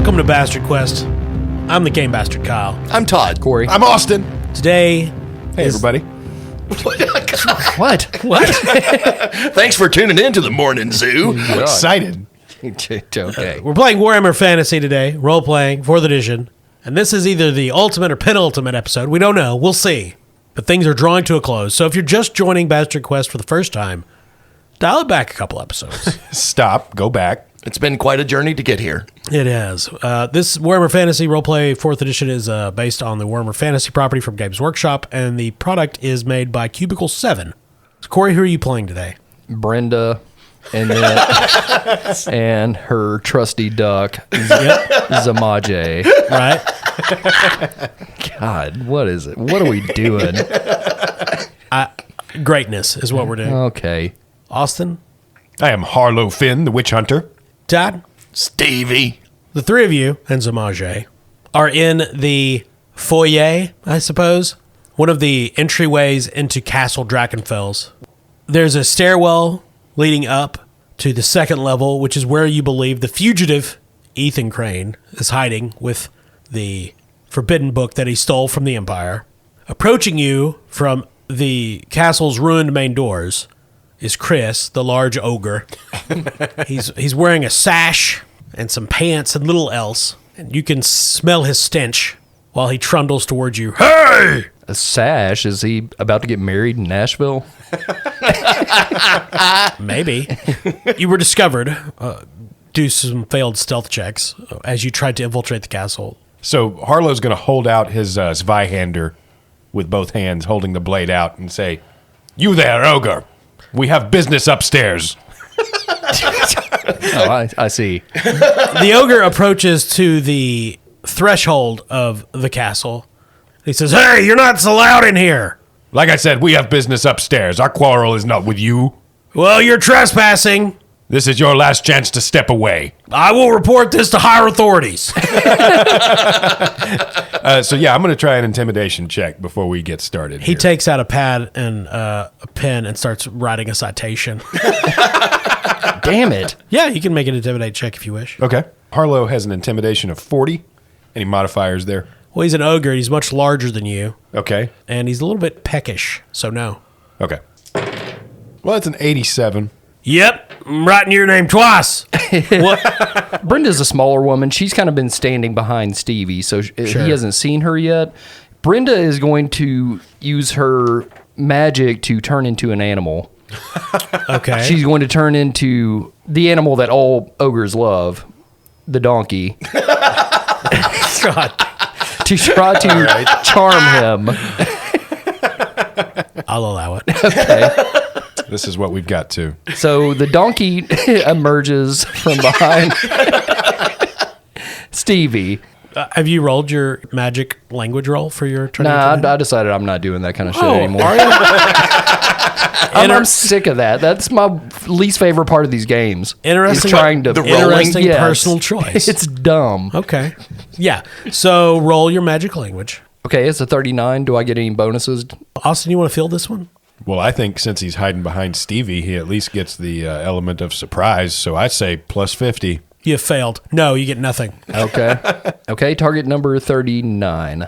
Welcome to Bastard Quest. I'm the Game Bastard Kyle. I'm Todd. Corey. I'm Austin. Today... Hey, everybody. What? Thanks for tuning in to the Morning Zoo. I'm excited. Okay. We're playing Warhammer Fantasy today, role-playing, 4th edition. And this is either the ultimate or penultimate episode. We don't know. We'll see. But things are drawing to a close. So if you're just joining Bastard Quest for the first time, dial it back a couple episodes. Stop. Go back. It's been quite a journey to get here. It has. This Warhammer Fantasy Roleplay 4th edition is based on the Warhammer Fantasy property from Games Workshop, and the product is made by Cubicle 7. So Corey, who are you playing today? Brinda, and then and her trusty duck, Z'mage. Right? God, what is it? What are we doing? Greatness is what we're doing. Okay. Austin? I am Harlow Finn, the witch hunter. Todd? Stevie. The three of you and Z'mage are in the foyer, I suppose, one of the entryways into Castle Drakenfels. There's a stairwell leading up to the second level, which is where you believe the fugitive Ethan Crane is hiding with the forbidden book that he stole from the Empire. Approaching you from the castle's ruined main doors is Chris, the large ogre. He's wearing a sash and some pants and little else, and you can smell his stench while he trundles towards you. Hey! A sash? Is he about to get married in Nashville? Maybe. You were discovered. Do some failed stealth checks as you tried to infiltrate the castle. So Harlow's going to hold out his Zweihander with both hands, holding the blade out, and say, "You there, ogre. We have business upstairs." Oh, I see. The ogre approaches to the threshold of the castle. He says, "Hey, you're not so loud in here." Like I said, we have business upstairs. Our quarrel is not with you. "Well, you're trespassing. This is your last chance to step away. I will report this to higher authorities." So yeah, I'm going to try an intimidation check before we get started. He takes out a pad and a pen and starts writing a citation. Damn it. Yeah, you can make an intimidate check if you wish. Okay. Harlow has an intimidation of 40. Any modifiers there? Well, he's an ogre. He's much larger than you, Okay. and he's a little bit peckish, so no. Okay. Well, it's an 87. Yep, I'm writing your name twice. Brenda's a smaller woman. She's kind of been standing behind Stevie, so he hasn't seen her yet. Brenda is going to use her magic to turn into an animal. Okay. She's going to turn into the animal that all ogres love, the donkey. God. To try to charm him. I'll allow it. Okay. This is what we've got to. So the donkey emerges from behind Stevie. Have you rolled your magic language roll for your turn? Nah, I decided I'm not doing that kind of shit anymore. I'm sick of that. That's my least favorite part of these games. Interesting. Is trying to Interesting personal choice. It's dumb. Okay. Yeah. So roll your magic language. Okay, it's a 39. Do I get any bonuses? Austin, you want to field this one? Well, I think since he's hiding behind Stevie, he at least gets the element of surprise. So I say plus 50. You have failed. No, you get nothing. Okay. Okay, target number 39.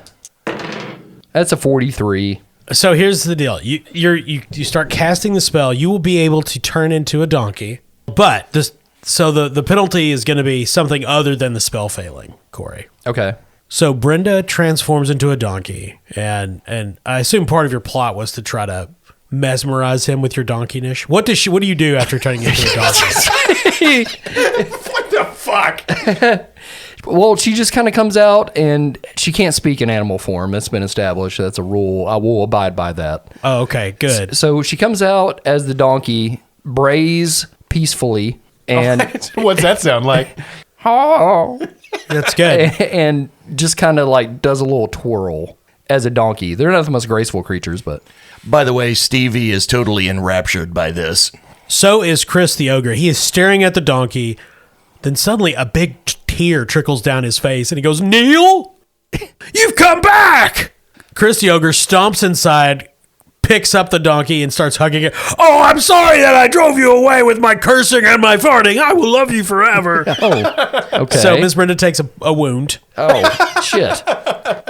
That's a 43. So here's the deal. You start casting the spell. You will be able to turn into a donkey, but the penalty is going to be something other than the spell failing, Corey. Okay. So Brenda transforms into a donkey, and I assume part of your plot was to try to mesmerize him with your donkeyness. What do you do after turning into a donkey? What the fuck? Well, she just kind of comes out, and she can't speak in animal form. That's been established. That's a rule. I will abide by that. Oh, okay, good. So she comes out as the donkey, brays peacefully, and What's that sound like? That's good. and just kind of like does a little twirl as a donkey. They're not the most graceful creatures, but By the way, Stevie is totally enraptured by this. So is Chris the ogre. He is staring at the donkey. Then suddenly a big tear trickles down his face, and he goes, "Neil, you've come back!" Chris the ogre stomps inside, picks up the donkey and starts hugging it. Oh, I'm sorry that I drove you away with my cursing and my farting. I will love you forever. Oh, okay. So Miss Brinda takes a wound. Oh, shit.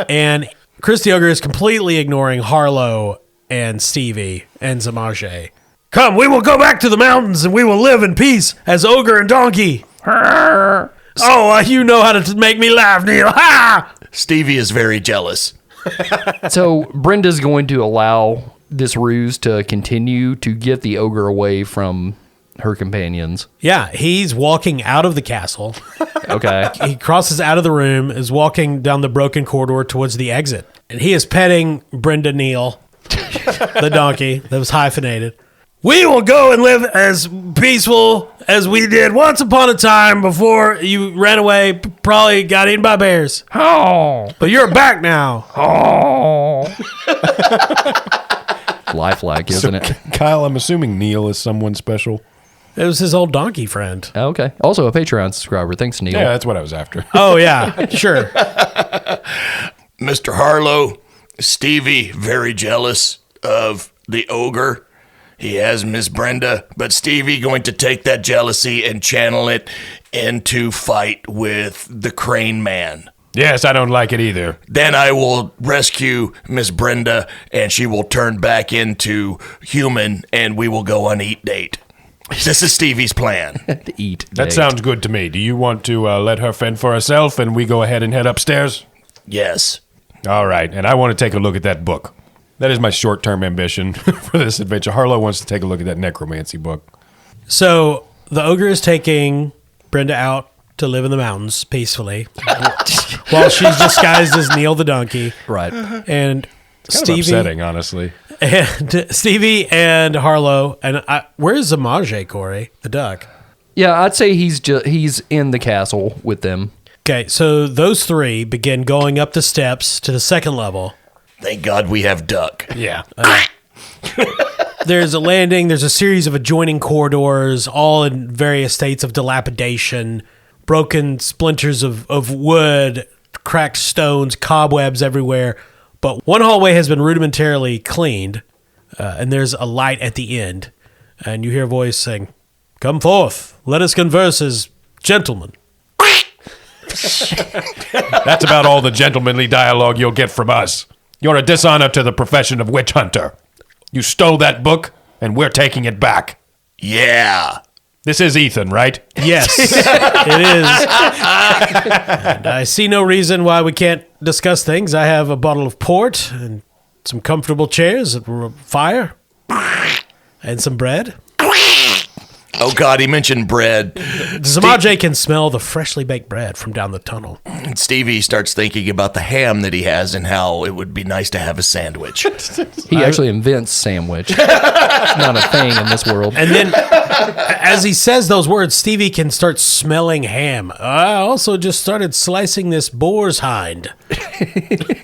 And Chris the Ogre is completely ignoring Harlow and Stevie and Z'mage. Come, we will go back to the mountains and we will live in peace as ogre and donkey. Oh, you know how to make me laugh, Neil. Ha! Stevie is very jealous. So Brenda's going to allow this ruse to continue to get the ogre away from her companions. Yeah, he's walking out of the castle. Okay. He crosses out of the room, is walking down the broken corridor towards the exit. And he is petting Brinda Neal, the donkey that was hyphenated. We will go and live as peaceful as we did once upon a time before you ran away, probably got eaten by bears. Oh. But you're back now. Oh. Lifelike, isn't it? Kyle, I'm assuming Neil is someone special. It was his old donkey friend. Okay. Also a Patreon subscriber. Thanks, Neil. Yeah, that's what I was after. Oh, yeah, sure. Mr. Harlow, Stevie, very jealous of the ogre. He has Miss Brenda, but Stevie going to take that jealousy and channel it into fight with the Crane Man. Yes, I don't like it either. Then I will rescue Miss Brenda, and she will turn back into human, and we will go on eat date. This is Stevie's plan. Eat. That date. sounds good to me. Do you want to let her fend for herself and we go ahead and head upstairs? Yes. All right, and I want to take a look at that book. That is my short-term ambition for this adventure. Harlow wants to take a look at that necromancy book. So the ogre is taking Brenda out to live in the mountains peacefully while she's disguised as Neil the donkey. Right. And Kind of upsetting, honestly. And Stevie and Harlow and where's Z'mage, Corey, the duck? Yeah, I'd say he's in the castle with them. Okay, so those three begin going up the steps to the second level. Thank God we have Duck. Yeah. There's a landing. There's a series of adjoining corridors, all in various states of dilapidation, broken splinters of wood, cracked stones, cobwebs everywhere. But one hallway has been rudimentarily cleaned, and there's a light at the end. And you hear a voice saying, "Come forth, let us converse as gentlemen." That's about all the gentlemanly dialogue you'll get from us. You're a dishonor to the profession of witch hunter. You stole that book, and we're taking it back. Yeah. This is Ethan, right? Yes, it is. And I see no reason why we can't discuss things. I have a bottle of port and some comfortable chairs, a fire, and some bread. Oh, God, he mentioned bread. Z'mage can smell the freshly baked bread from down the tunnel. Stevie starts thinking about the ham that he has and how it would be nice to have a sandwich. He actually invents sandwich. It's not a thing in this world. And then, as he says those words, Stevie can start smelling ham. I also just started slicing this boar's hind.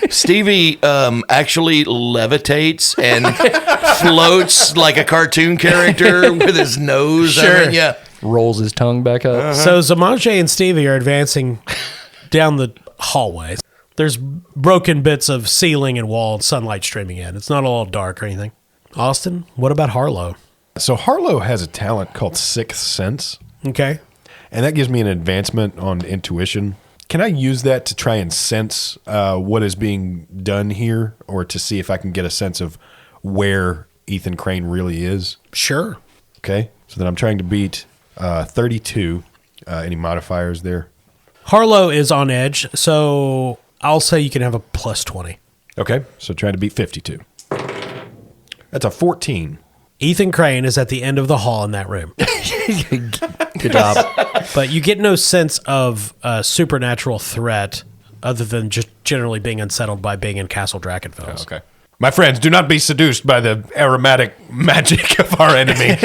Stevie actually levitates and floats like a cartoon character with his nose. Sure. I mean, yeah. Rolls his tongue back up. So Z'mage and Stevie are advancing down the hallway. There's broken bits of ceiling and wall and sunlight streaming in. It's not all dark or anything. Austin, what about Harlow? So Harlow has a talent called Sixth Sense, Okay. and that gives me an advancement on intuition. Can I use that to try and sense what is being done here, or to see if I can get a sense of where Ethan Crane really is? Sure. Okay, so then I'm trying to beat 32. Any modifiers there? Harlow is on edge, so I'll say you can have a plus 20. Okay, so trying to beat 52. That's a 14. Ethan Crane is at the end of the hall in that room. Good job. But you get no sense of a supernatural threat other than just generally being unsettled by being in Castle Drakenfels. Okay. My friends, do not be seduced by the aromatic magic of our enemy.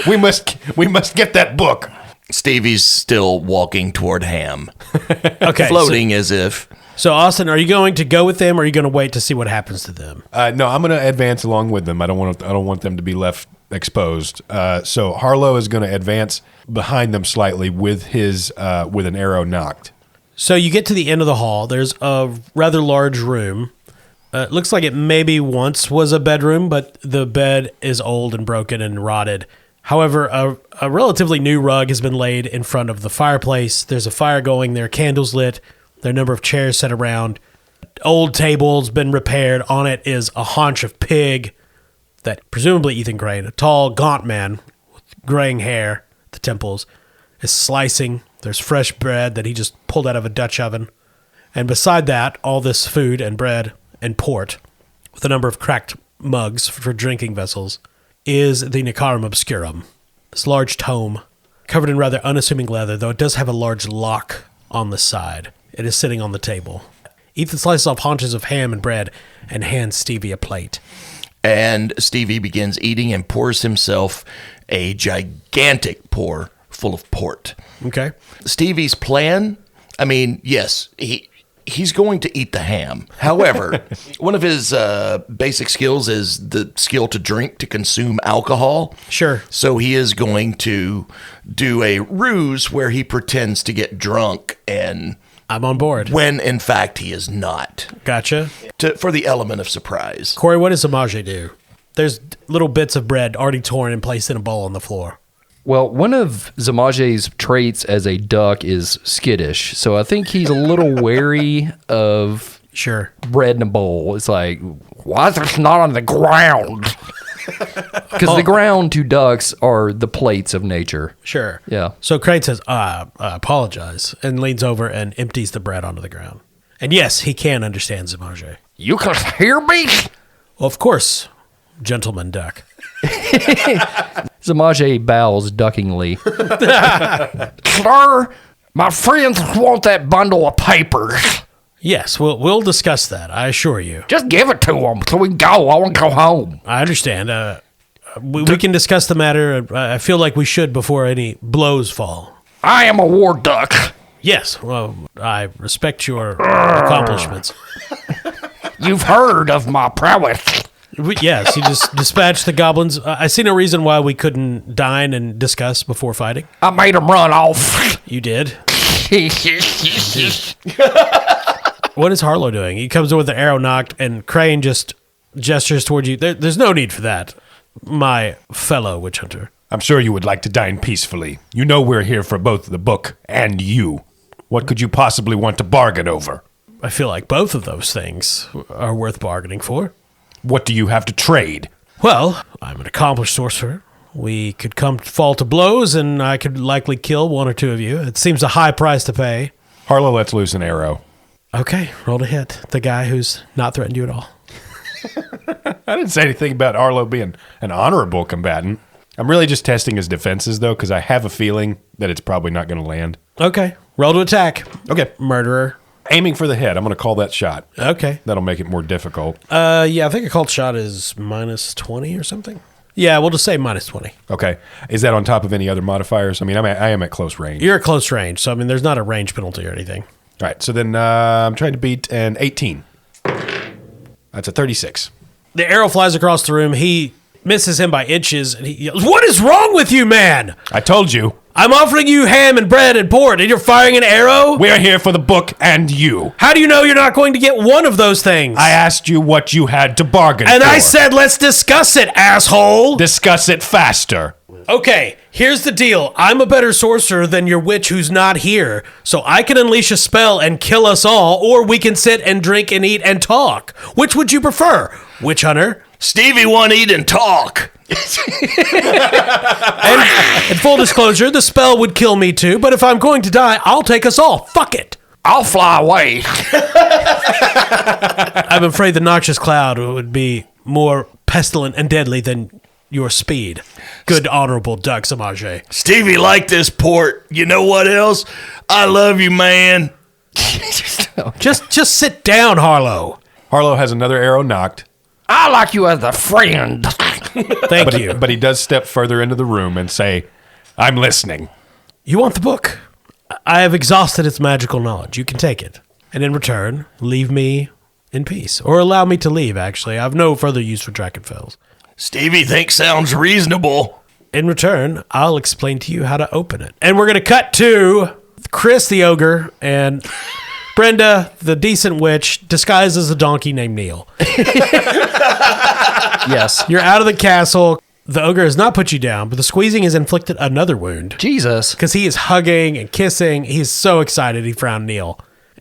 we must get that book. Stevie's still walking toward ham, Okay. floating as if. So, Austin, are you going to go with them or are you going to wait to see what happens to them? No, I'm going to advance along with them. I don't want them to be left exposed. So Harlow is going to advance behind them slightly with his with an arrow knocked. So you get to the end of the hall. There's a rather large room. It looks like it maybe once was a bedroom, but the bed is old and broken and rotted. However, a relatively new rug has been laid in front of the fireplace. There's a fire going. There are candles lit. There are a number of chairs set around. Old table's been repaired. On it is a haunch of pig that presumably Ethan Crane, a tall, gaunt man with graying hair at the temples, is slicing. There's fresh bread that he just pulled out of a Dutch oven. And beside that, all this food and bread and port, with a number of cracked mugs for drinking vessels, is the Nicarum Obscurum, this large tome, covered in rather unassuming leather, though it does have a large lock on the side. It is sitting on the table. Ethan slices off haunches of ham and bread and hands Stevie a plate. And Stevie begins eating and pours himself a gigantic pour full of port. Okay. Stevie's plan, I mean, yes, he's going to eat the ham. However, one of his basic skills is the skill to drink, to consume alcohol. Sure. So he is going to do a ruse where he pretends to get drunk, and I'm on board. when in fact he is not, Gotcha. for the element of surprise. Corey, what does Z'mage do? There's little bits of bread already torn and placed in a bowl on the floor. Well, one of Z'mage's traits as a duck is skittish, so I think he's a little wary of Sure. bread in a bowl. It's like, why is this not on the ground? Because the ground to ducks are the plates of nature. Sure. Yeah. So Crane says, I apologize, and leans over and empties the bread onto the ground. And yes, he can understand Z'mage. You can hear me? Well, of course, gentleman duck. Z'mage bows duckingly. Sir, my friends want that bundle of papers. Yes, we'll discuss that, I assure you. Just give it to them so we can go. I want to go home. I understand. We can discuss the matter. I feel like we should before any blows fall. I am a war duck. Yes, well, I respect your accomplishments. You've heard of my prowess. Yes, you just dispatched the goblins. I see no reason why we couldn't dine and discuss before fighting. I made them run off. You did. What is Harlow doing? He comes in with the arrow knocked, and Crane just gestures toward you. There's no need for that, my fellow witch hunter. I'm sure you would like to dine peacefully. You know we're here for both the book and you. What could you possibly want to bargain over? I feel like both of those things are worth bargaining for. What do you have to trade? Well, I'm an accomplished sorcerer. We could fall to blows, and I could likely kill one or two of you. It seems a high price to pay. Harlow lets loose an arrow. Okay, roll to hit the guy who's not threatened you at all. I didn't say anything about Harlow being an honorable combatant. I'm really just testing his defenses, though, because I have a feeling that it's probably not going to land. Okay, roll to attack. Okay. Murderer. Aiming for the head. I'm going to call that shot. Okay. That'll make it more difficult. Yeah, I think a called shot is -20 or something. Yeah, we'll just say -20. Okay. Is that on top of any other modifiers? I mean, I am at close range. You're at close range, so I mean, there's not a range penalty or anything. All right, so then I'm trying to beat an 18. That's a 36. The arrow flies across the room. He misses him by inches, and he yells, "What is wrong with you, man? I told you. I'm offering you ham and bread and port, and you're firing an arrow? We're here for the book and you. How do you know you're not going to get one of those things?" I asked you what you had to bargain And for. I said, let's discuss it, asshole. Discuss it faster. Okay, here's the deal. I'm a better sorcerer than your witch who's not here, so I can unleash a spell and kill us all, or we can sit and drink and eat and talk. Which would you prefer, witch hunter? Stevie won't eat and talk. And in full disclosure, the spell would kill me too, but if I'm going to die, I'll take us all. Fuck it. I'll fly away. I'm afraid the noxious cloud would be more pestilent and deadly than your speed. Good honorable duck, Z'mage. Stevie liked this port. You know what else? I love you, man. Just sit down, Harlow. Harlow has another arrow knocked. I like you as a friend. Thank you. But he does step further into the room and say, I'm listening. You want the book? I have exhausted its magical knowledge. You can take it. And in return, leave me in peace. Or allow me to leave, actually. I have no further use for Drakenfels. Stevie thinks sounds reasonable. In return, I'll explain to you how to open it. And we're going to cut to Chris the ogre and Brinda, the decent witch, disguised as a donkey named Neil. Yes. You're out of the castle. The ogre has not put you down, but the squeezing has inflicted another wound. Jesus. Because he is hugging and kissing. He's so excited he found Neil.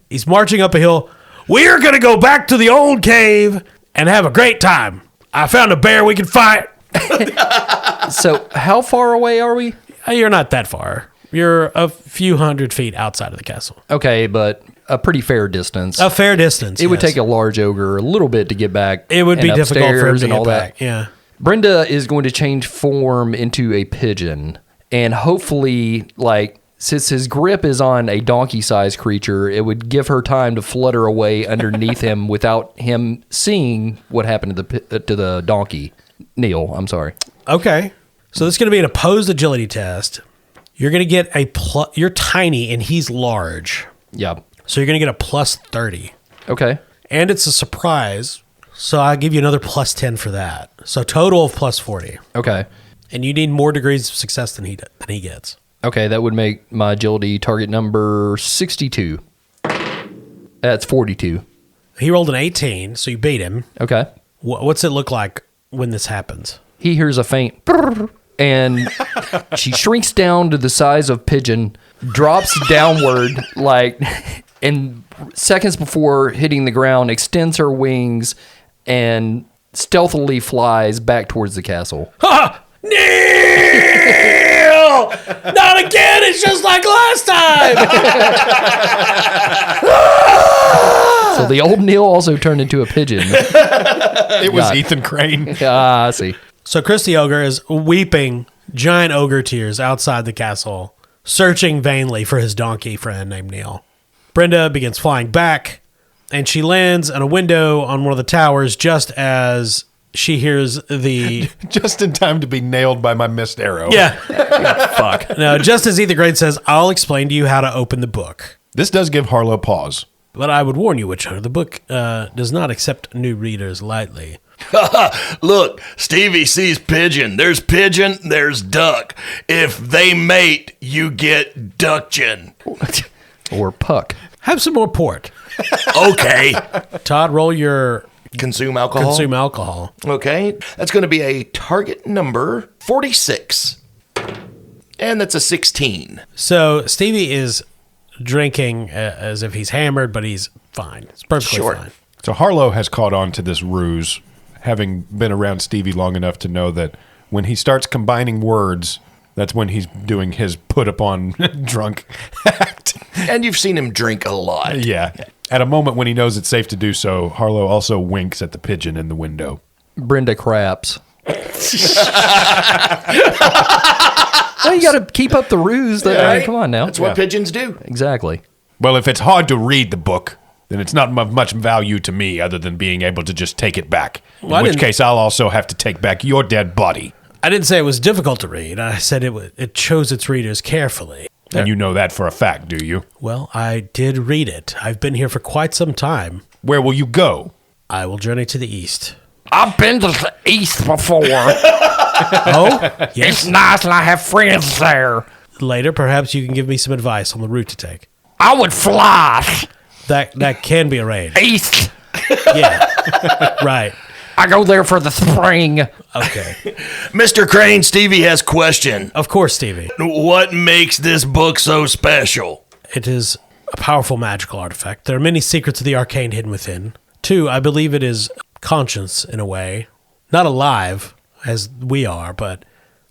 He's marching up a hill. We're going to go back to the old cave and have a great time. I found a bear we can fight. So how far away are we? You're not that far. You're a few hundred feet outside of the castle. Okay, but a pretty fair distance. A fair distance. It would take a large ogre a little bit to get back. It would be and difficult for him upstairs to and get all back. that. Yeah. Brinda is going to change form into a pigeon, and hopefully, like, since his grip is on a donkey-sized creature, it would give her time to flutter away underneath him without him seeing what happened to the donkey. Neil, I'm sorry. Okay. So this is going to be an opposed agility test. You're going to get you're tiny and he's large. Yeah. So you're going to get a plus 30. Okay. And it's a surprise. So I'll give you another plus 10 for that. So total of plus 40. Okay. And you need more degrees of success than he gets. Okay, that would make my agility target number 62. That's 42. He rolled an 18, so you beat him. Okay. What's it look like when this happens? He hears a faint brrr, and she shrinks down to the size of pigeon, drops downward like, and seconds before hitting the ground, extends her wings and stealthily flies back towards the castle. Ha! Neil! Not again! It's just like last time! So the old Neil also turned into a pigeon. It was Ethan Crane. Ah, I see. So Christy Ogre is weeping giant ogre tears outside the castle, searching vainly for his donkey friend named Neil. Brinda begins flying back, and she lands on a window on one of the towers just as she hears the... Just in time to be nailed by my missed arrow. Yeah. Fuck. No, just as Ethan Crane says, I'll explain to you how to open the book. This does give Harlow pause. But I would warn you, Witch Hunter, the book does not accept new readers lightly. Look, Stevie sees pigeon. There's pigeon, there's duck. If they mate, you get duckgen. Or puck. Have some more port. Okay. Todd, roll your Consume alcohol. Okay. That's going to be a target number 46. And that's a 16. So Stevie is drinking as if he's hammered, but he's fine. It's perfectly fine. So Harlow has caught on to this ruse, having been around Stevie long enough to know that when he starts combining words, that's when he's doing his put-upon drunk act. And you've seen him drink a lot. Yeah. At a moment when he knows it's safe to do so, Harlow also winks at the pigeon in the window. Brinda craps. Well, you got to keep up the ruse. Come on now. That's what pigeons do. Exactly. Well, if it's hard to read the book, then it's not of much value to me other than being able to just take it back. In which case, I'll also have to take back your dead body. I didn't say it was difficult to read. I said it chose its readers carefully. And you know that for a fact, do you? Well, I did read it. I've been here for quite some time. Where will you go? I will journey to the east. I've been to the east before. Oh, yes. It's nice and I have friends there. Later, perhaps you can give me some advice on the route to take. I would fly That can be arranged. east. Yeah, right. I go there for the spring. Okay. Mr. Crane, Stevie has question. Of course, Stevie. What makes this book so special? It is a powerful magical artifact. There are many secrets of the arcane hidden within. 2, I believe it is conscious in a way. Not alive, as we are, but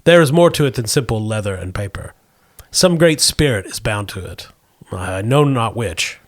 there is more to it than simple leather and paper. Some great spirit is bound to it. I know not which.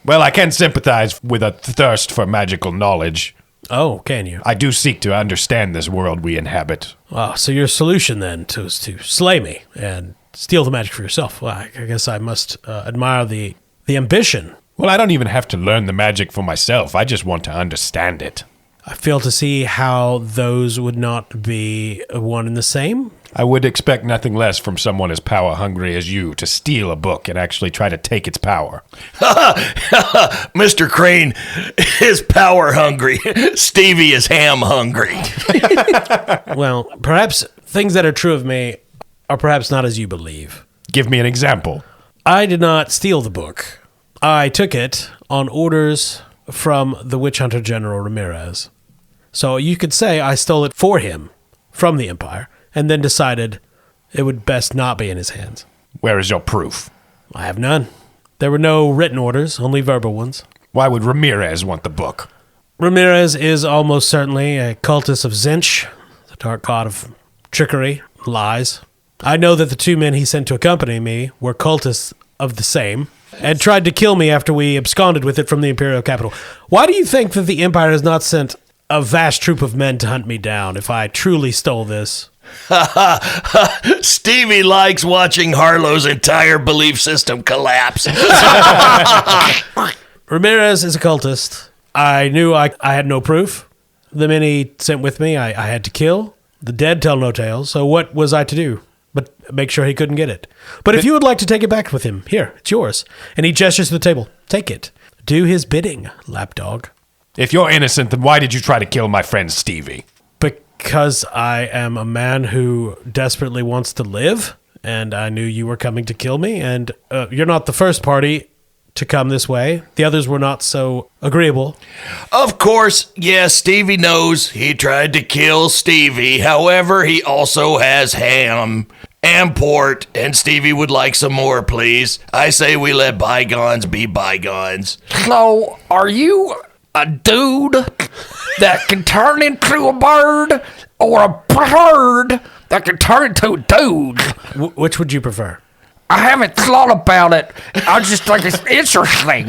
Well, I can sympathize with a thirst for magical knowledge. Oh, can you? I do seek to understand this world we inhabit. So your solution then is to slay me and steal the magic for yourself. Well, I guess I must admire the ambition. Well, I don't even have to learn the magic for myself. I just want to understand it. I fail to see how those would not be one and the same. I would expect nothing less from someone as power-hungry as you to steal a book and actually try to take its power. Mr. Crane is power hungry. Stevie is ham hungry. Well, perhaps things that are true of me are perhaps not as you believe. Give me an example. I did not steal the book. I took it on orders from the witch hunter General Ramirez. So you could say I stole it for him from the Empire and then decided it would best not be in his hands. Where is your proof? I have none. There were no written orders, only verbal ones. Why would Ramirez want the book? Ramirez is almost certainly a cultist of Zinch, the dark god of trickery, lies. I know that the two men he sent to accompany me were cultists of the same, and tried to kill me after we absconded with it from the Imperial capital. Why do you think that the Empire has not sent a vast troop of men to hunt me down if I truly stole this? Stevie likes watching Harlow's entire belief system collapse. Ramirez is a cultist. I knew I had no proof. The men he sent with me, I had to kill. The dead tell no tales, so what was I to do? But make sure he couldn't get it. But if you would like to take it back with him, here, it's yours. And he gestures to the table. Take it. Do his bidding, lapdog. If you're innocent, then why did you try to kill my friend Stevie? Because I am a man who desperately wants to live, and I knew you were coming to kill me, and you're not the first party to come this way. The others were not so agreeable. Of course, yes, Stevie knows he tried to kill Stevie. However, he also has ham and port, and Stevie would like some more, please. I say we let bygones be bygones. So, are you a dude that can turn into a bird, or a bird that can turn into a dude? Which would you prefer? I haven't thought about it. I just think it's interesting.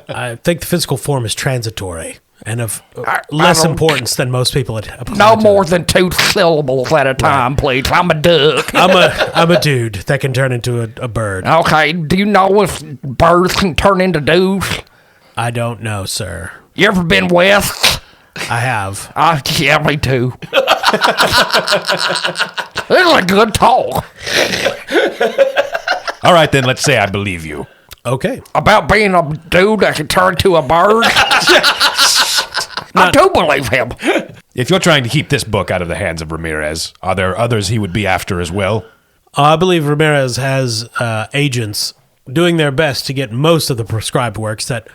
I think the physical form is transitory and of I less don't- importance than most people had. No more than 2 syllables at a time, please. I'm a duck. I'm a dude that can turn into a bird. Okay, do you know if birds can turn into dudes? I don't know, sir. You ever been west? I have. Yeah, me too. This is a good talk. All right, then, let's say I believe you. Okay. About being a dude that can turn to a bird? I do believe him. If you're trying to keep this book out of the hands of Ramirez, are there others he would be after as well? I believe Ramirez has agents doing their best to get most of the prescribed works that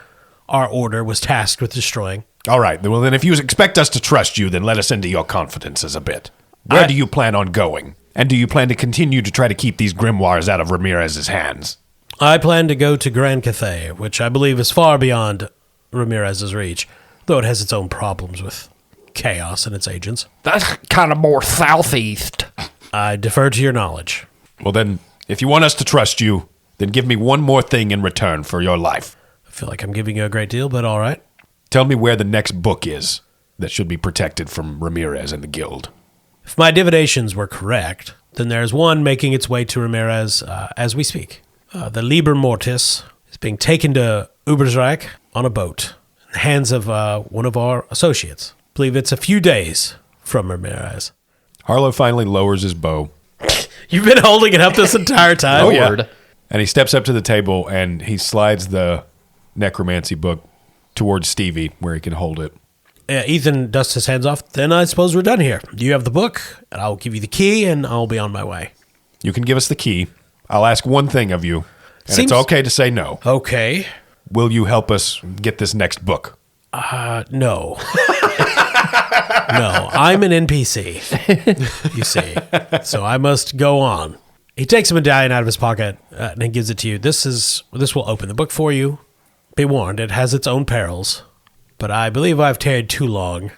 our order was tasked with destroying. All right, well, then if you expect us to trust you, then let us into your confidences a bit. Where do you plan on going? And do you plan to continue to try to keep these grimoires out of Ramirez's hands? I plan to go to Grand Cathay, which I believe is far beyond Ramirez's reach, though it has its own problems with chaos and its agents. That's kind of more southeast. I defer to your knowledge. Well, then, if you want us to trust you, then give me one more thing in return for your life. I feel like I'm giving you a great deal, but all right. Tell me where the next book is that should be protected from Ramirez and the Guild. If my divinations were correct, then there's one making its way to Ramirez as we speak. The Liber Mortis is being taken to Ubersreich on a boat in the hands of one of our associates. I believe it's a few days from Ramirez. Harlow finally lowers his bow. You've been holding it up this entire time? Lord. And he steps up to the table and he slides the necromancy book towards Stevie where he can hold it. Ethan dusts his hands off. Then I suppose we're done here. You have the book, and I'll give you the key, and I'll be on my way. You can give us the key. I'll ask one thing of you, and Seems- it's okay to say no. Okay. Will you help us get this next book? No. No, I'm an NPC, you see. So I must go on. He takes a medallion out of his pocket and he gives it to you. This will open the book for you. Be warned, it has its own perils. But I believe I've tarried too long.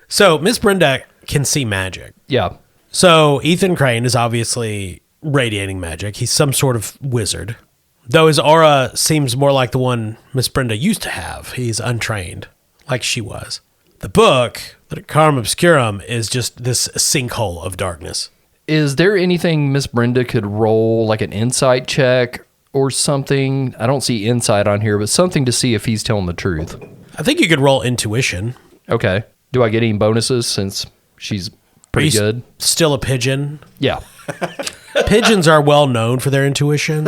So Miss Brinda can see magic. Yeah. So Ethan Crane is obviously radiating magic. He's some sort of wizard. Though his aura seems more like the one Miss Brenda used to have. He's untrained, like she was. The book, the Carum Obscurum, is just this sinkhole of darkness. Is there anything Miss Brenda could roll, like an insight check or something? I don't see insight on here, but something to see if he's telling the truth. I think you could roll intuition. Okay. Do I get any bonuses since she's pretty Are you good? Still a pigeon. Yeah. Pigeons are well known for their intuition,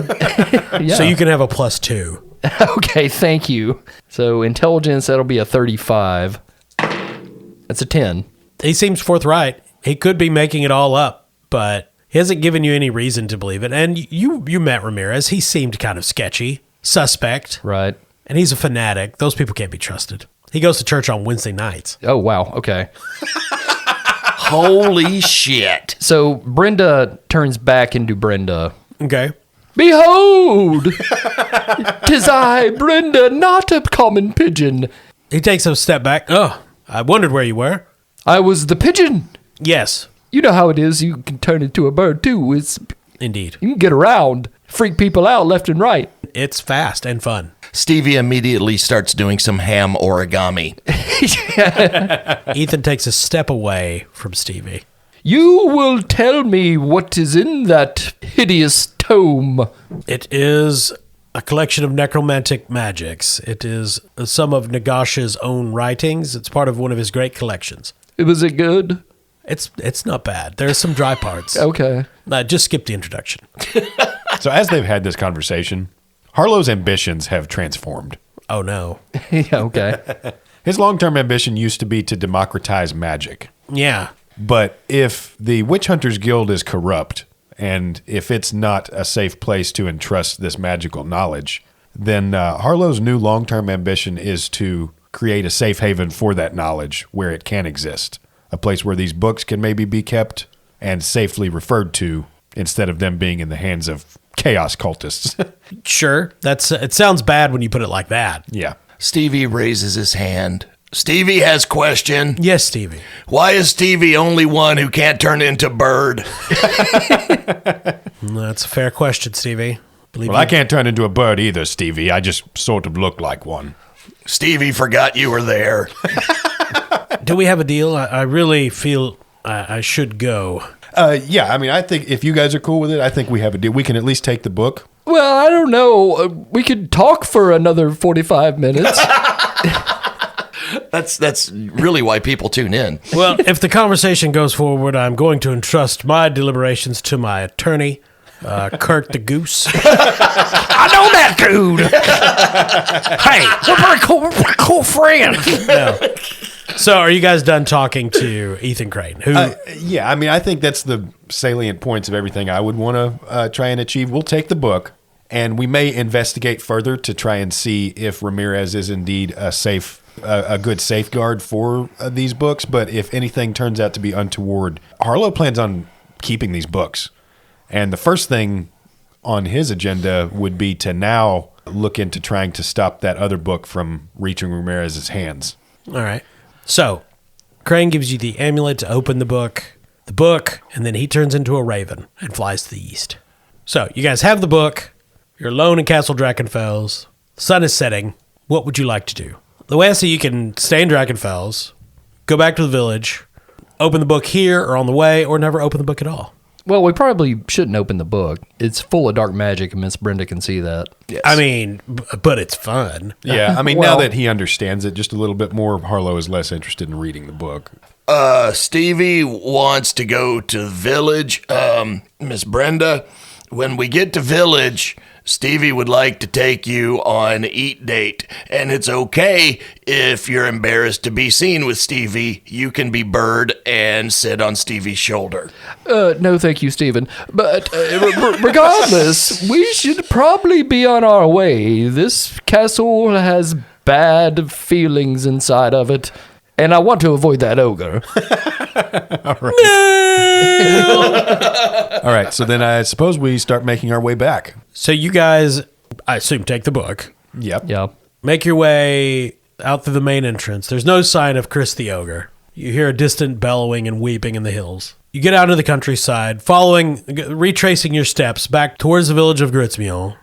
Yeah. so you can have a +2. Okay, thank you. So intelligence, that'll be a 35. That's a 10. He seems forthright. He could be making it all up, but he hasn't given you any reason to believe it. And you met Ramirez. He seemed kind of sketchy, suspect. Right. and he's a fanatic. Those people can't be trusted. He goes to church on Wednesday nights. Oh, wow. Okay. Holy shit. So Brinda turns back into Brenda. Okay. Behold! 'Tis I, Brinda, not a common pigeon. He takes a step back. Oh, I wondered where you were. I was the pigeon. Yes, You know how it is. You can turn into a bird, too. indeed. You can get around, freak people out left and right. It's fast and fun. Stevie immediately starts doing some ham origami. Ethan takes a step away from Stevie. You will tell me what is in that hideous tome. It is a collection of necromantic magics. It is some of Nagash's own writings. It's part of one of his great collections. Was it good? It's not bad. There's some dry parts. Okay. Just skip the introduction. So as they've had this conversation, Harlow's ambitions have transformed. Oh, no. Yeah, okay. His long-term ambition used to be to democratize magic. Yeah. But if the Witch Hunters Guild is corrupt, and if it's not a safe place to entrust this magical knowledge, then Harlow's new long-term ambition is to create a safe haven for that knowledge where it can exist. A place where these books can maybe be kept and safely referred to instead of them being in the hands of chaos cultists. Sure. It sounds bad when you put it like that. Yeah. Stevie raises his hand. Stevie has question. Yes, Stevie. Why is Stevie only one who can't turn into bird? That's a fair question, Stevie. Well, I can't turn into a bird either, Stevie. I just sort of look like one. Stevie forgot you were there. Do we have a deal? I really feel I should go. Yeah, I mean, I think if you guys are cool with it, I think we have a deal. We can at least take the book. Well, I don't know. We could talk for another 45 minutes. That's really why people tune in. Well, if the conversation goes forward, I'm going to entrust my deliberations to my attorney, Kurt the Goose. I know that dude. Hey, we're pretty cool friends. No. So are you guys done talking to Ethan Crane? Who? Yeah, I mean, I think that's the salient points of everything I would want to try and achieve. We'll take the book, and we may investigate further to try and see if Ramirez is indeed a good safeguard for these books. But if anything turns out to be untoward, Harlow plans on keeping these books. And the first thing on his agenda would be to now look into trying to stop that other book from reaching Ramirez's hands. All right. So Crane gives you the amulet to open the book, and then he turns into a raven and flies to the east. So you guys have the book. You're alone in Castle Drakenfels. The sun is setting. What would you like to do? The way I see you can stay in Drakenfels, go back to the village, open the book here or on the way, or never open the book at all. Well, we probably shouldn't open the book. It's full of dark magic, and Miss Brenda can see that. Yes. I mean, but it's fun. Yeah, I mean, Well- now that he understands it just a little bit more, Harlow is less interested in reading the book. Stevie wants to go to the village. Miss Brenda, when we get to village, Stevie would like to take you on eat date. And it's okay if you're embarrassed to be seen with Stevie. You can be bird and sit on Stevie's shoulder. No, thank you, Stephen. But regardless, we should probably be on our way. This castle has bad feelings inside of it, and I want to avoid that ogre. All right, so then I suppose we start making our way back. So you guys, I assume, take the book, Yep. Yeah. make your way out through the main entrance. There's no sign of Chris the Ogre. You hear a distant bellowing and weeping in the hills. You get out into the countryside, retracing your steps back towards the village of Gritzmiel.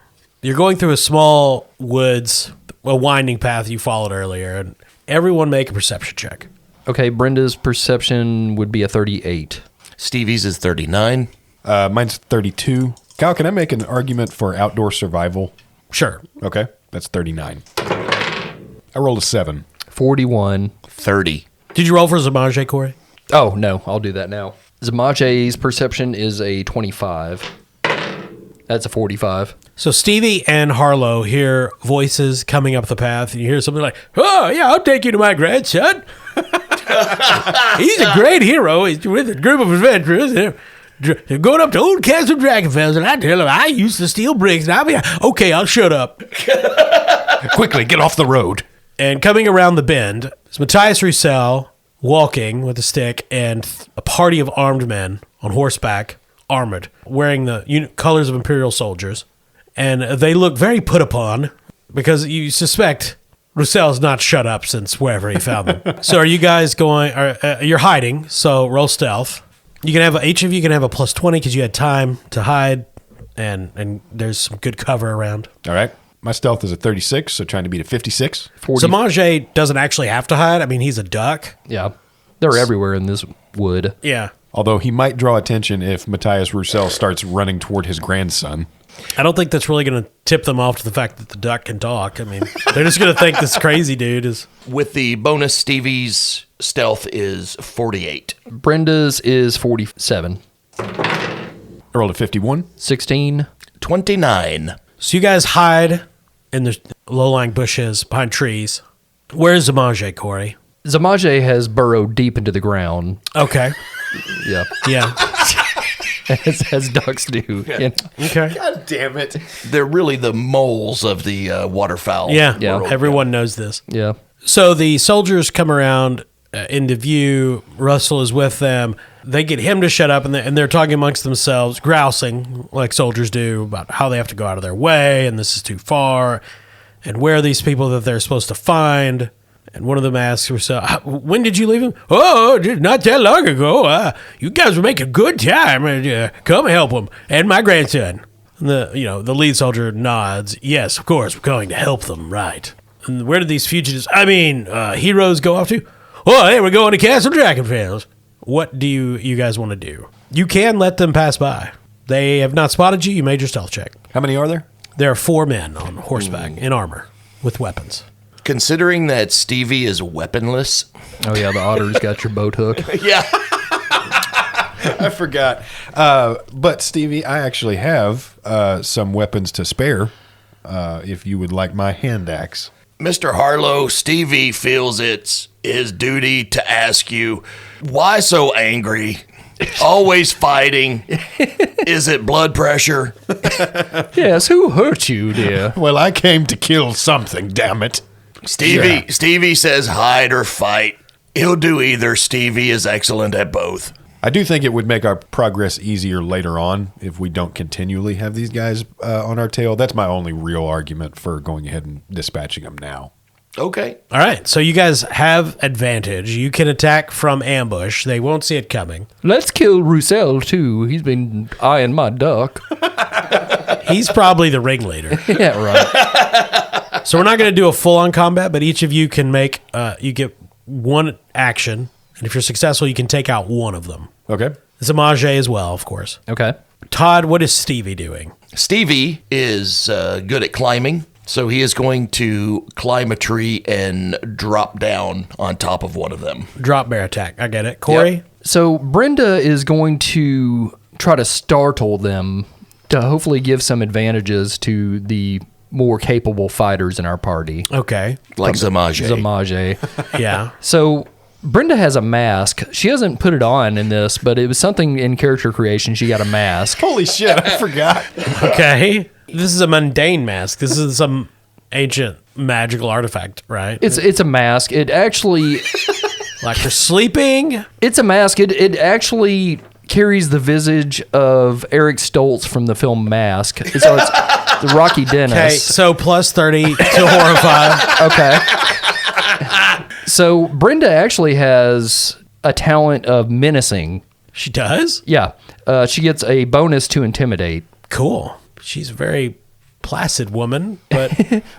You're going through a small woods, a winding path you followed earlier, and everyone make a perception check. Okay, Brenda's perception would be a 38. Stevie's is 39. Mine's 32. Kyle, can I make an argument for outdoor survival? Sure. Okay, that's 39. I rolled a 7. 41. 30. Did you roll for Z'mage, Corey? Oh, no, I'll do that now. Z'mage's perception is a 25. That's a 45. So Stevie and Harlow hear voices coming up the path, and you hear something like, "Oh, yeah, I'll take you to my grandson. He's a great hero. He's with a group of adventurers. They're going up to old Castle Drakenfels, and I tell him I used to steal bricks, and I'll shut up." Quickly, get off the road. And coming around the bend is Matthias Roussel walking with a stick and a party of armed men on horseback, armored, wearing the colors of Imperial soldiers. And they look very put upon because you suspect Roussel's not shut up since wherever he found them. So are you guys going, you're hiding, so roll stealth. You can have, each of you can have a plus 20 because you had time to hide and there's some good cover around. All right. My stealth is a 36, so trying to beat a 56. 40. Z'mage doesn't actually have to hide. I mean, he's a duck. Yeah. They're everywhere in this wood. Yeah. Although he might draw attention if Matthias Roussel starts running toward his grandson. I don't think that's really going to tip them off to the fact that the duck can talk. I mean, they're just going to think this crazy dude is... With the bonus, Stevie's stealth is 48. Brenda's is 47. I rolled a 51. 16. 29. So you guys hide in the low-lying bushes behind trees. Where's Z'mage, Corey? Z'mage has burrowed deep into the ground. Okay. Yeah. Yeah. as ducks do. Yeah. Okay. God damn it. They're really the moles of the waterfowl. Yeah. Yeah. Everyone knows this. Yeah. So the soldiers come around into view. Russell is with them. They get him to shut up, and they're talking amongst themselves, grousing like soldiers do about how they have to go out of their way, and this is too far, and where are these people that they're supposed to find? And one of them asks herself, when did you leave him? Oh, not that long ago. You guys were making good time. Come help him and my grandson. And the lead soldier nods. Yes, of course, we're going to help them, right? And where did these fugitives, heroes go off to? Oh, hey, we're going to Castle Drakenfels. What do you guys want to do? You can let them pass by. They have not spotted you. You made your stealth check. How many are there? There are 4 men on horseback in armor with weapons. Considering that Stevie is weaponless. Oh, yeah. The otter's got your boat hook. Yeah. I forgot. But, Stevie, I actually have some weapons to spare if you would like my hand axe. Mr. Harlow, Stevie feels it's his duty to ask you, why so angry? Always fighting. Is it blood pressure? Yes, who hurt you, dear? Well, I came to kill something, damn it. Stevie says hide or fight. He'll do either. Stevie is excellent at both. I do think it would make our progress easier later on if we don't continually have these guys on our tail. That's my only real argument for going ahead and dispatching them now. Okay. All right, so you guys have advantage. You can attack from ambush. They won't see it coming. Let's kill Roussel, too. He's been eyeing my duck. He's probably the ringleader. Yeah, right. So we're not going to do a full-on combat, but each of you can make, you get one action, and if you're successful, you can take out one of them. Okay. Z'mage as well, of course. Okay. Todd, what is Stevie doing? Stevie is good at climbing, so he is going to climb a tree and drop down on top of one of them. Drop bear attack. I get it. Corey? Yep. So Brinda is going to try to startle them to hopefully give some advantages to the more capable fighters in our party. Okay. Like Z'mage. Z'mage. Yeah. So Brinda has a mask. She hasn't put it on in this, but it was something in character creation. She got a mask. Holy shit, I forgot. Okay. This is a mundane mask. This is some ancient magical artifact, right? It's a mask. It actually... Like for sleeping? It's a mask. It actually carries the visage of Eric Stoltz from the film Mask. So it's Rocky Dennis. Okay, so plus 30 to horrify. Okay. So Brinda actually has a talent of menacing. She does? Yeah. She gets a bonus to intimidate. Cool. She's a very placid woman, but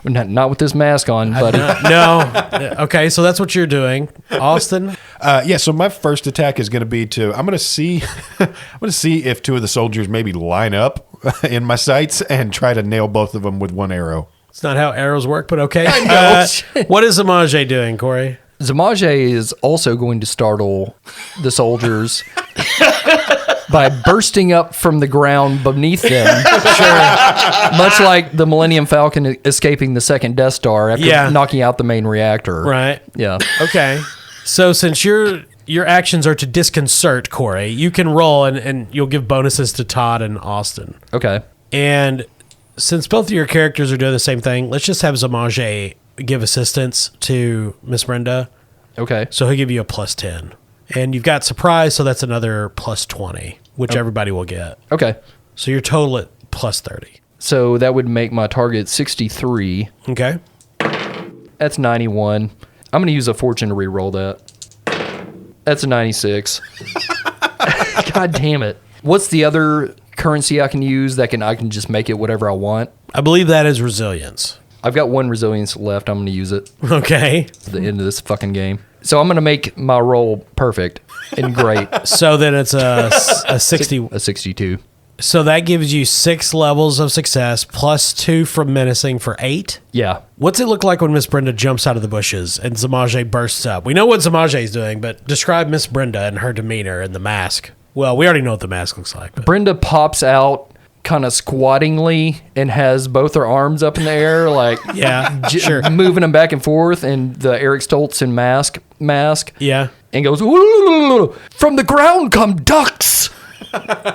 Not with this mask on, buddy. no. Okay, so that's what you're doing. Austin? Yeah, so my first attack is going to be I'm going to see if 2 of the soldiers maybe line up in my sights and try to nail both of them with one arrow. It's not how arrows work, but okay. What is Z'mage doing, Corey? Z'mage is also going to startle the soldiers by bursting up from the ground beneath them. Sure. Much like the Millennium Falcon escaping the second Death Star after knocking out the main reactor. Right. Yeah. Okay. So since your actions are to disconcert, Corey, you can roll and you'll give bonuses to Todd and Austin. Okay. And since both of your characters are doing the same thing, let's just have Z'mage give assistance to Miss Brinda. Okay. So he'll give you a plus 10. And you've got surprise, so that's another plus 20, which everybody will get. Okay. So your total at plus 30. So that would make my target 63. Okay. That's 91. I'm going to use a fortune to re-roll that. That's a 96. God damn it. What's the other currency I can use that I can just make it whatever I want? I believe that is resilience. I've got 1 resilience left. I'm going to use it Okay. at the end of this fucking game. So I'm going to make my roll perfect and great. So then it's a 60. A 62. So that gives you 6 levels of success plus 2 from menacing for 8. Yeah. What's it look like when Miss Brinda jumps out of the bushes and Z'mage bursts up? We know what Z'mage is doing, but describe Miss Brinda and her demeanor and the mask. Well, we already know what the mask looks like. But. Brinda pops out kind of squattingly and has both her arms up in the air, like Yeah, sure. moving them back and forth, and the Eric Stoltzen mask. Yeah. And goes, "Ooh, from the ground come ducks."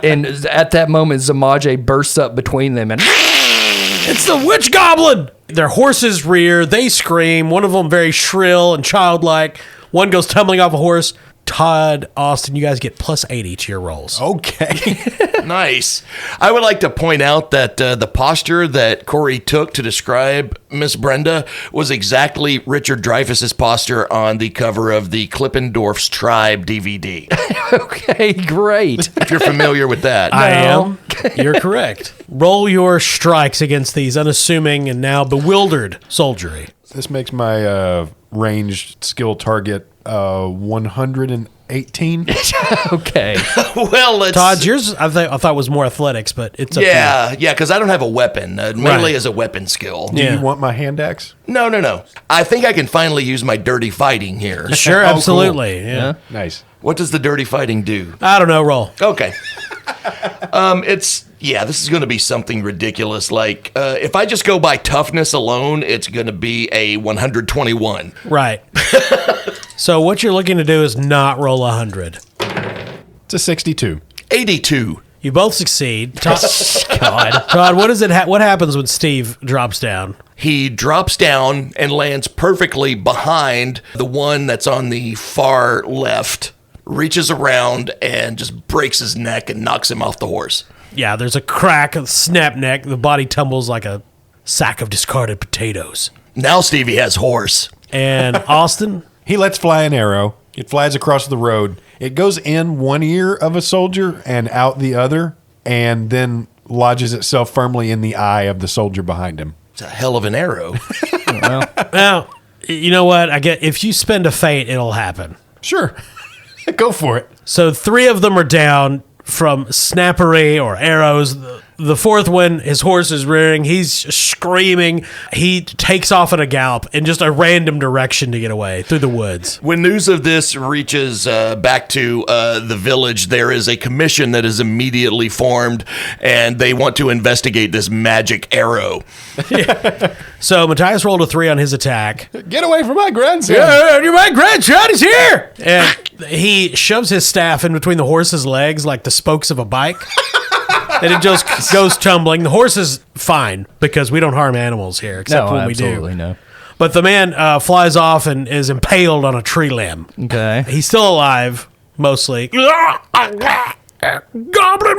And at that moment, Z'mage bursts up between them and It's the witch goblin! Their horses rear, they scream, one of them very shrill and childlike. One goes tumbling off a horse. Todd, Austin, you guys get plus 80 to your rolls. Okay. Nice. I would like to point out that the posture that Corey took to describe Miss Brenda was exactly Richard Dreyfuss's posture on the cover of the Klippendorf's Tribe DVD. okay, great. If you're familiar with that. I am. You're correct. Roll your strikes against these unassuming and now bewildered soldiery. This makes my ranged skill target 118. Okay. Well, let's... Todd, yours I thought was more athletics, but it's up to Yeah, because I don't have a weapon. Melee is a weapon skill. Do Yeah. you want my hand axe? No. I think I can finally use my dirty fighting here. you. Sure, Oh, cool. absolutely. Yeah. Nice. What does the dirty fighting do? I don't know, roll. Okay. This is going to be something ridiculous. Like, if I just go by toughness alone, it's going to be a 121. Right. So what you're looking to do is not roll 100. It's a 62. 82. You both succeed. Todd, God. Todd, what happens when Steve drops down? He drops down and lands perfectly behind the one that's on the far left, reaches around and just breaks his neck and knocks him off the horse. Yeah, there's a crack, a snap neck. The body tumbles like a sack of discarded potatoes. Now Stevie has horse. And Austin? He lets fly an arrow. It flies across the road. It goes in one ear of a soldier and out the other, and then lodges itself firmly in the eye of the soldier behind him. It's a hell of an arrow. Now, you know what? If you spend a fate, it'll happen. Sure. Go for it. So 3 of them are down from snappery or arrows. The fourth one, his horse is rearing. He's screaming. He takes off at a gallop in just a random direction to get away through the woods. When news of this reaches back to the village, there is a commission that is immediately formed, and they want to investigate this magic arrow. So Matthias rolled a 3 on his attack. Get away from my grandson. My grandchild is here! And he shoves his staff in between the horse's legs like the spokes of a bike. And it just goes tumbling. The horse is fine because we don't harm animals here, except when we do. Absolutely no. But the man flies off and is impaled on a tree limb. Okay. He's still alive, mostly. Goblin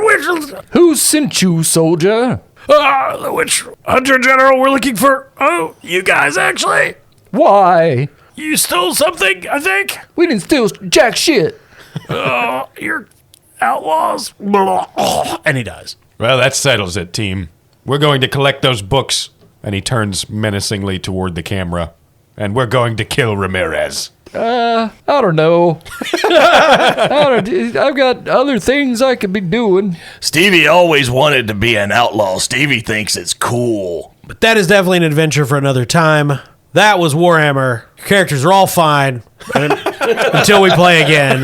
witches! Who sent you, soldier? The witch hunter general we're looking for. Oh, you guys, actually. Why? You stole something, I think. We didn't steal jack shit. Oh, you're outlaws. And he dies. Well, that settles it, team. We're going to collect those books. And he turns menacingly toward the camera. And we're going to kill Ramirez. I don't know. I've got other things I could be doing. Stevie always wanted to be an outlaw. Stevie thinks it's cool. But that is definitely an adventure for another time. That was Warhammer. Your characters are all fine until we play again.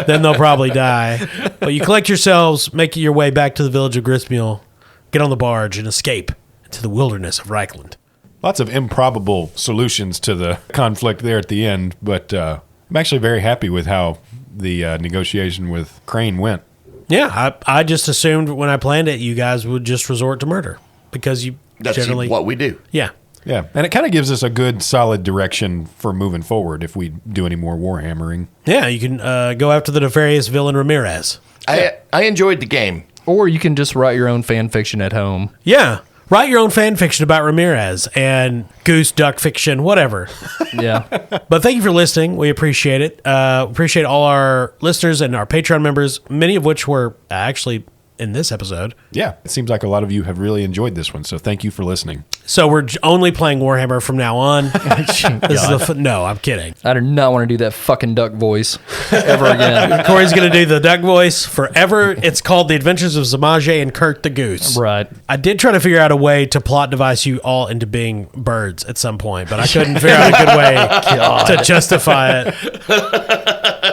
Then they'll probably die. But you collect yourselves, make your way back to the village of Gristmiel, get on the barge, and escape to the wilderness of Reichland. Lots of improbable solutions to the conflict there at the end, but I'm actually very happy with how the negotiation with Crane went. Yeah, I just assumed when I planned it, you guys would just resort to murder. because you That's generally what we do. Yeah. Yeah, and it kind of gives us a good, solid direction for moving forward if we do any more Warhammering. Yeah, you can go after the nefarious villain Ramirez. I enjoyed the game. Or you can just write your own fan fiction at home. Yeah. Write your own fan fiction about Ramirez and goose duck fiction, whatever. Yeah. But thank you for listening. We appreciate it. Appreciate all our listeners and our Patreon members, many of which were actually in this episode. Yeah, it seems like a lot of you have really enjoyed this one, so thank you for listening. So we're only playing Warhammer from now on. No, I'm kidding. I do not want to do that fucking duck voice ever again. Corey's going to do the duck voice forever. It's called The Adventures of Z'mage and Kirk the Goose. Right. I did try to figure out a way to plot device you all into being birds at some point, but I couldn't figure out a good way to justify it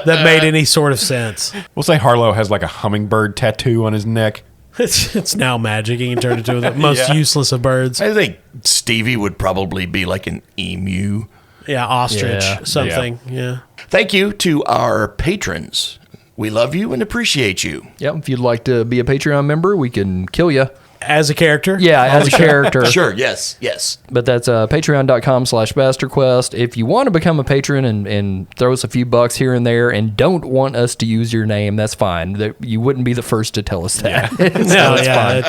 that made any sort of sense. We'll say Harlow has like a hummingbird tattoo on his neck. It's now magic. He can turn into the most useless of birds. I think Stevie would probably be like an emu. Yeah, ostrich, Yeah. something. Yeah. Thank you to our patrons. We love you and appreciate you. Yep. If you'd like to be a Patreon member, we can kill you. As a character? Yeah, as a character. Sure, yes. But that's patreon.com/bastardquest. If you want to become a patron and throw us a few bucks here and there and don't want us to use your name, that's fine. You wouldn't be the first to tell us that. That's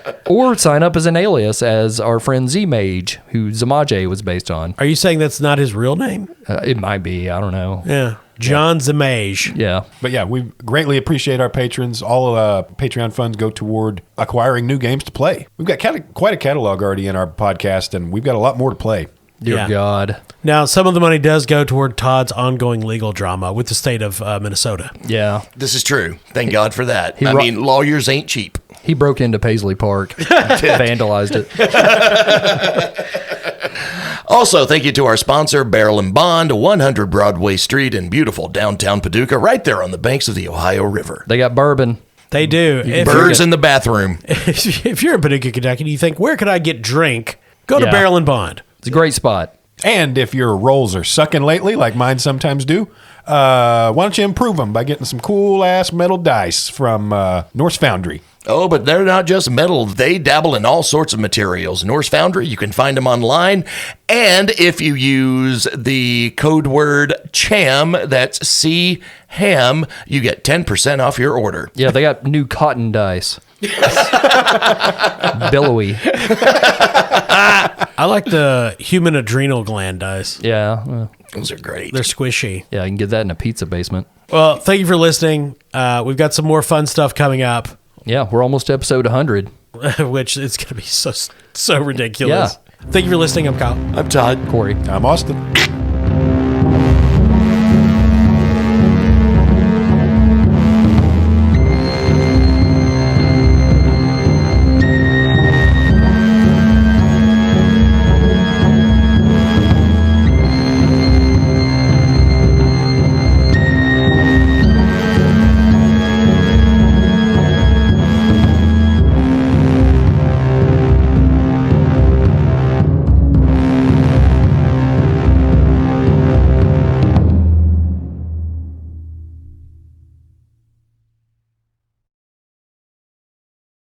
fine. Or sign up as an alias as our friend Z'mage, who Z'mage was based on. Are you saying that's not his real name? It might be. I don't know. Yeah. John Z'mage. Yeah. But yeah, we greatly appreciate our patrons. All Patreon funds go toward acquiring new games to play. We've got quite a catalog already in our podcast, and we've got a lot more to play. Dear Yeah. God. Now, some of the money does go toward Todd's ongoing legal drama with the state of Minnesota. Yeah. This is true. Thank God for that. He I ro- mean, lawyers ain't cheap. He broke into Paisley Park, vandalized it. Also, thank you to our sponsor, Barrel and Bond, 100 Broadway Street in beautiful downtown Paducah, right there on the banks of the Ohio River. They got bourbon. They do. Birds in the bathroom. If you're in Paducah, Kentucky, and you think, where could I get drink? Go to Yeah. Barrel and Bond. It's a great spot. And if your rolls are sucking lately, like mine sometimes do, why don't you improve them by getting some cool-ass metal dice from Norse Foundry? Oh, but they're not just metal. They dabble in all sorts of materials. Norse Foundry, you can find them online. And if you use the code word CHAM, that's C-HAM, you get 10% off your order. Yeah, they got new cotton dice. Billowy. I like the human adrenal gland dice. Yeah. Those are great. They're squishy. Yeah, you can get that in a pizza basement. Well, thank you for listening. We've got some more fun stuff coming up, Yeah, we're almost to episode 100. which is going to be so ridiculous. Yeah. Thank you for listening. I'm Kyle. I'm Todd. Corey. I'm Austin.